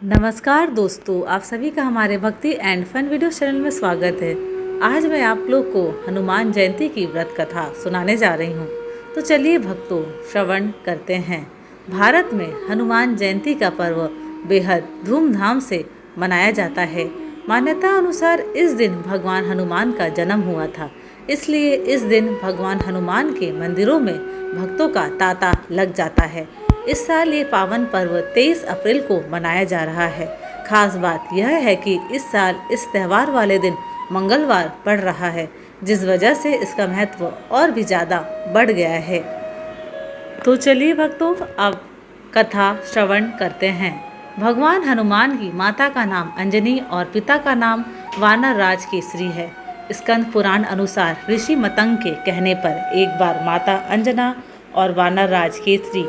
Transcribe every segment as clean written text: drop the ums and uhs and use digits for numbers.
नमस्कार दोस्तों, आप सभी का हमारे भक्ति एंड फन वीडियो चैनल में स्वागत है। आज मैं आप लोग को हनुमान जयंती की व्रत कथा सुनाने जा रही हूँ। तो चलिए भक्तों, श्रवण करते हैं। भारत में हनुमान जयंती का पर्व बेहद धूमधाम से मनाया जाता है। मान्यता अनुसार इस दिन भगवान हनुमान का जन्म हुआ था, इसलिए इस दिन भगवान हनुमान के मंदिरों में भक्तों का तांता लग जाता है। इस साल ये पावन पर्व 23 अप्रैल को मनाया जा रहा है। खास बात यह है कि इस साल इस त्यौहार वाले दिन मंगलवार पड़ रहा है, जिस वजह से इसका महत्व और भी ज़्यादा बढ़ गया है। तो चलिए भक्तों, अब कथा श्रवण करते हैं। भगवान हनुमान की माता का नाम अंजनी और पिता का नाम वानर राज केसरी है। स्कंद पुराण अनुसार ऋषि मतंग के कहने पर एक बार माता अंजना और वानर राज केसरी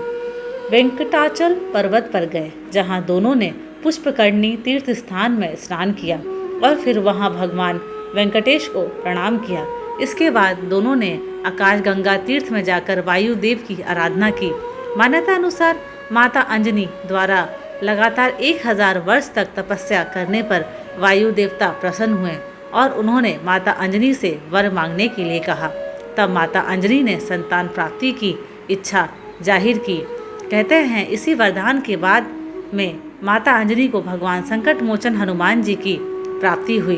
वेंकटाचल पर्वत पर गए, जहां दोनों ने पुष्पकर्णी तीर्थ स्थान में स्नान किया और फिर वहां भगवान वेंकटेश को प्रणाम किया। इसके बाद दोनों ने आकाश गंगा तीर्थ में जाकर वायुदेव की आराधना की। मान्यता अनुसार माता अंजनी द्वारा लगातार 1000 वर्ष तक तपस्या करने पर वायु देवता प्रसन्न हुए और उन्होंने माता अंजनी से वर मांगने के लिए कहा। तब माता अंजनी ने संतान प्राप्ति की इच्छा जाहिर की। कहते हैं इसी वरदान के बाद में माता अंजनी को भगवान संकट मोचन हनुमान जी की प्राप्ति हुई।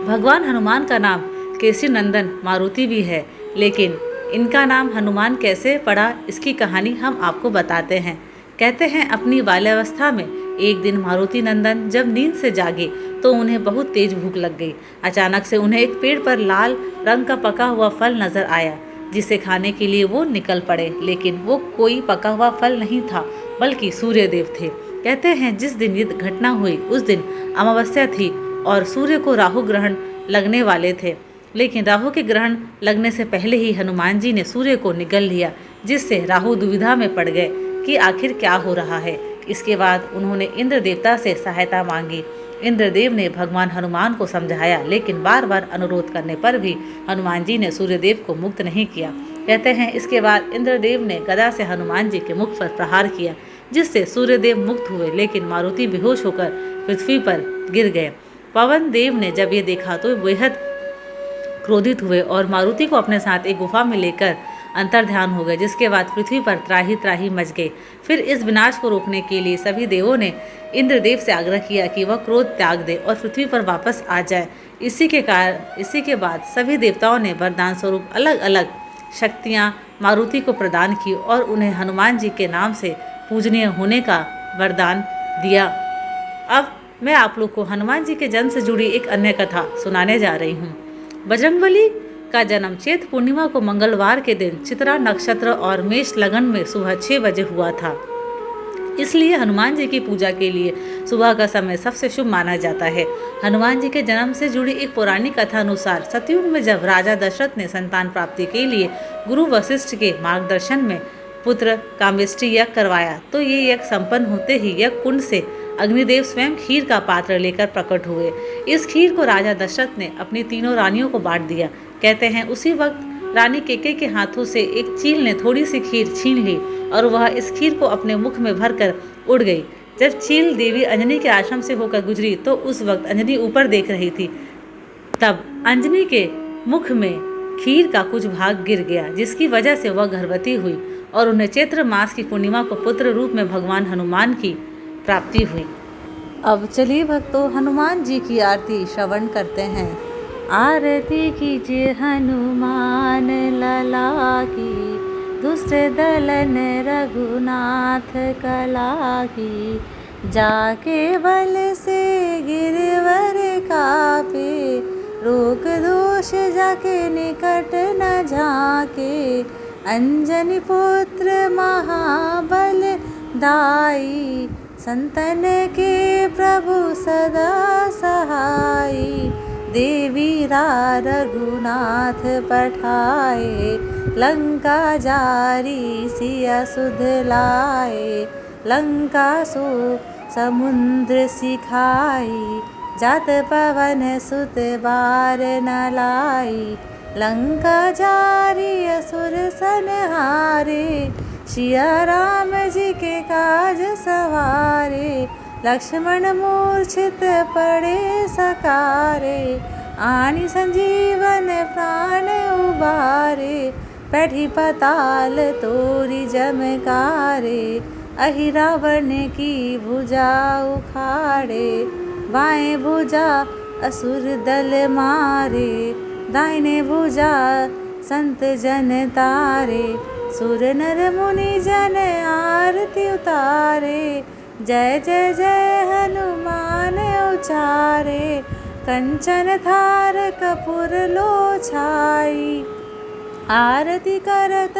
भगवान हनुमान का नाम केसरी नंदन मारुति भी है, लेकिन इनका नाम हनुमान कैसे पड़ा, इसकी कहानी हम आपको बताते हैं। कहते हैं अपनी बाल्यावस्था में एक दिन मारुति नंदन जब नींद से जागे तो उन्हें बहुत तेज भूख लग गई। अचानक से उन्हें एक पेड़ पर लाल रंग का पका हुआ फल नजर आया, जिसे खाने के लिए वो निकल पड़े, लेकिन वो कोई पका हुआ फल नहीं था बल्कि सूर्यदेव थे। कहते हैं जिस दिन ये घटना हुई उस दिन अमावस्या थी और सूर्य को राहु ग्रहण लगने वाले थे, लेकिन राहु के ग्रहण लगने से पहले ही हनुमान जी ने सूर्य को निगल लिया, जिससे राहु दुविधा में पड़ गए कि आखिर क्या हो रहा है। इसके बाद उन्होंने इंद्र देवता से सहायता मांगी। इंद्रदेव ने भगवान हनुमान को समझाया, लेकिन बार बार अनुरोध करने पर भी हनुमान जी ने सूर्यदेव को मुक्त नहीं किया। कहते हैं इसके बाद इंद्रदेव ने गदा से हनुमान जी के मुख पर प्रहार किया, जिससे सूर्यदेव मुक्त हुए, लेकिन मारुति बेहोश होकर पृथ्वी पर गिर गए। पवन देव ने जब ये देखा तो बेहद क्रोधित हुए और मारुति को अपने साथ एक गुफा में लेकर अंतर ध्यान हो गए, जिसके बाद पृथ्वी पर त्राही त्राही मच गई। फिर इस विनाश को रोकने के लिए सभी देवों ने इंद्रदेव से आग्रह किया कि वह क्रोध त्याग दे और पृथ्वी पर वापस आ जाए। इसी के बाद सभी देवताओं ने वरदान स्वरूप अलग अलग शक्तियाँ मारुति को प्रदान की और उन्हें हनुमान जी के नाम से पूजनीय होने का वरदान दिया। अब मैं आप लोग को हनुमान जी के जन्म से जुड़ी एक अन्य कथा सुनाने जा रही हूँ। बजरंगबली का जन्म चैत्र पूर्णिमा को मंगलवार के दिन चित्रा नक्षत्र और मेष लगन में सुबह 6 बजे हुआ था। इसलिए हनुमान जी की पूजा के लिए सुबह का समय सबसे शुभ माना जाता है। हनुमान जी के जन्म से जुड़ी एक पौराणिक कथा अनुसार सतयुग में जब राजा दशरथ ने संतान प्राप्ति के लिए गुरु वशिष्ठ के मार्गदर्शन में पुत्र कामेष्टि यज्ञ करवाया, तो ये यज्ञ संपन्न होते ही यज्ञ कुंड से अग्निदेव स्वयं खीर का पात्र लेकर प्रकट हुए। इस खीर को राजा दशरथ ने अपनी तीनों रानियों को बांट दिया। कहते हैं उसी वक्त रानी केके के हाथों से एक चील ने थोड़ी सी खीर छीन ली और वह इस खीर को अपने मुख में भरकर उड़ गई। जब चील देवी अंजनी के आश्रम से होकर गुजरी तो उस वक्त अंजनी ऊपर देख रही थी। तब अंजनी के मुख में खीर का कुछ भाग गिर गया, जिसकी वजह से वह गर्भवती हुई और उन्हें चैत्र मास की पूर्णिमा को पुत्र रूप में भगवान हनुमान की प्राप्ति हुई। अब चलिए भक्तों, हनुमान जी की आरती श्रवण करते हैं। आरती कीजिए हनुमान लला की, दुष्ट दलन रघुनाथ कला की। जाके बल से गिरवर कापे, रोग दोष जाके निकट न झाके। अंजनी पुत्र महाबल दाई, संतन के प्रभु सदा सहाई। देवीरा रघुनाथ पठाए, लंका जारी सिया सुध लाए। लंका सो समुद्र सिखाई, जात पवन सुत बार न लाई। लंका जारी असुर संहारे, सिया राम जी के काज सवारे। लक्ष्मण मूर्छित पड़े सकारे, आनी संजीवन प्राण उबारे, बैठी पताल तोरी जमकारे, अहि रावण की भुजा उखाड़े, बाएं भुजा असुर दल मारे, दाहिने भुजा संत जन तारे, सुर नर मुनि जन आरती उतारे, जय जय जय हनुमान उचारे, कंचन थार कपूर लो छाई, आरती करत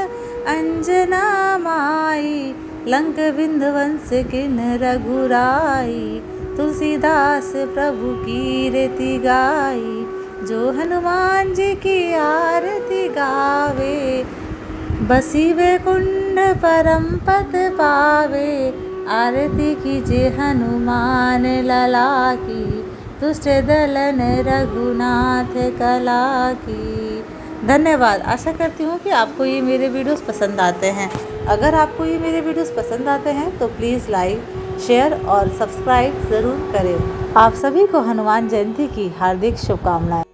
अंजना माई, लंक विंध्वंस किन रघुराई, तुलसीदास प्रभु की रीति गाई, जो हनुमान जी की आरती गावे, बसी वैकुंठ परम पद पावे, आरती कीजिए हनुमान लला की, दुष्ट दलन रघुनाथ कला की। धन्यवाद। आशा करती हूँ कि आपको ये मेरे वीडियोस पसंद आते हैं। अगर आपको ये मेरे वीडियोस पसंद आते हैं तो प्लीज़ लाइक, शेयर और सब्सक्राइब ज़रूर करें। आप सभी को हनुमान जयंती की हार्दिक शुभकामनाएं।